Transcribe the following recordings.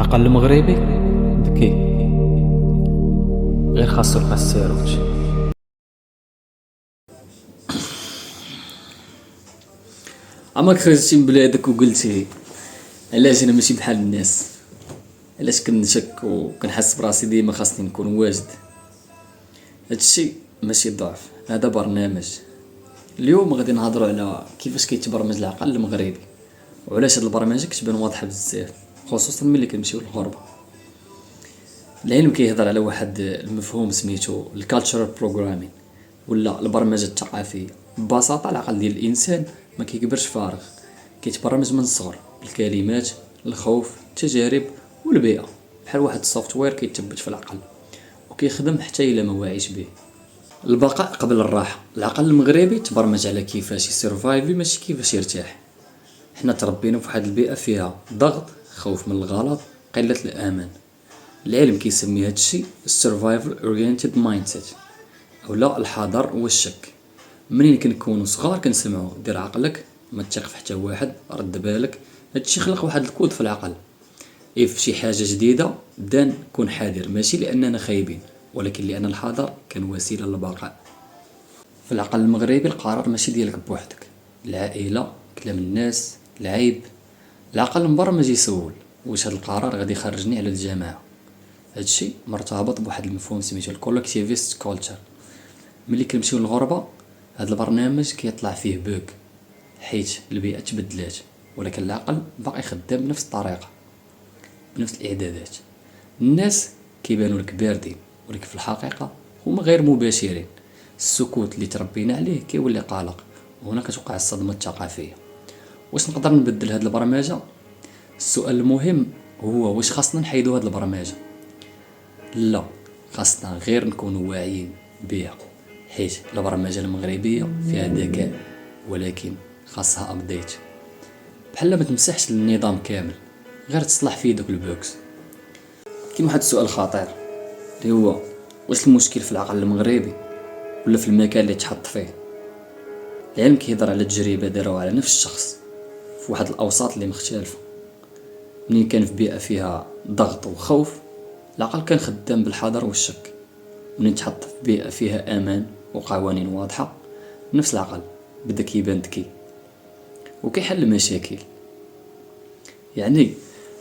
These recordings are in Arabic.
العقل المغربي ذكي، غير خاصو يلقى الساروت. عمرك خرجتي من بلادك وقلتي علاش انا ماشي بحال الناس؟ علاش كنشك وكنحس براسي ديما خاصني نكون واجد؟ هادشي ماشي ضعف، هذا برنامج. اليوم غادي نهضروا على كيفاش كيتبرمج العقل المغربي وعلاش هاد البرمجه كتبان واضحه بزاف، خصوصا ملي كنمشيو للغربه. العلم كيهضر على واحد المفهوم سميتو الكالتشرال بروغرامين ولا البرمجه الثقافيه. ببساطه العقل ديال الانسان ما كيكبرش فارغ، كيتبرمج من الصغر بالكلمات، الخوف، التجارب والبيئه، بحال واحد السوفتوير كيتثبت في العقل وكيخدم حتى الا ما واعيش به. البقاء قبل الراحه، العقل المغربي تبرمج على كيفاش يسرفايفي ماشي كيفاش يرتاح. حنا تربينا في واحد البيئه فيها ضغط، خوف من الغلط، قله الامان. العلم كيسمي هادشي السرفايفل اورينتد مايندسيت اولا الحذر والشك. منين كنكونوا صغار كنسمعوا دير عقلك، ما تثق في حتى واحد، رد بالك. هادشي خلق واحد الكود في العقل. في شي حاجه جديده بدا نكون حذر، ماشي لاننا خايبين ولكن لان الحذر كان وسيله للبقاء. في العقل المغربي القرار ماشي ديالك بوحدك، العائله، كلام الناس، العيب. العقل مبرمج يسول واش هاد القرار غادي يخرجني على الجماعه. هادشي مرتبط بواحد المفهوم سميتو الكولكتيفيست كولتشر. ملي كنمشيو للغربه هاد البرنامج كيطلع فيه بوك حيت البيئه تبدلات، ولكن العقل باقي خدام بنفس الطريقه بنفس الاعدادات. الناس كيبانوا لك باردين ولكن في الحقيقه هما غير مباشرين. السكوت اللي تربينا عليه كيولي قلق، وهنا كتوقع الصدمه الثقافيه. واش نقدر نبدل هاد البرمجه؟ السؤال المهم هو واش خاصنا نحيدو هاد البرمجه؟ لا، خاصنا غير نكونوا واعيين بها، حيت البرمجه المغربيه فيها ذكاء ولكن خاصها ابديت. بحال ما تمسحش النظام كامل، غير تصلح فيه دوك البوكس. كاين واحد السؤال خطير اللي هو واش المشكل في العقل المغربي ولا في المكان اللي تحط فيه؟ العلم كيهضر على تجربه داروها على نفس الشخص في واحد الاوساط اللي مختلفه. منين كان في بيئه فيها ضغط وخوف العقل كان خدام بالحذر والشك. منين تحط في بيئه فيها امان وقوانين واضحه نفس العقل بدا كيبان ذكي وكيحل المشاكل. يعني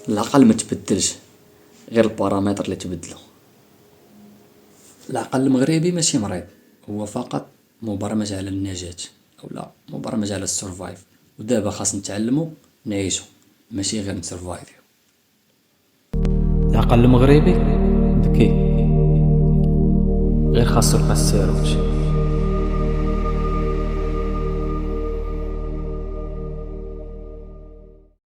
العقل ما تبدلش، غير البارامتر اللي تبدلوا. العقل المغربي ماشي مريض، هو فقط مبرمج على النجاة او لا مبرمج على السرفايف، ودابا خاص نتعلمو نعيشو ماشي غير نسرفايفيو. العقل المغربي ذكي، غير خاصو يلقى الساروت.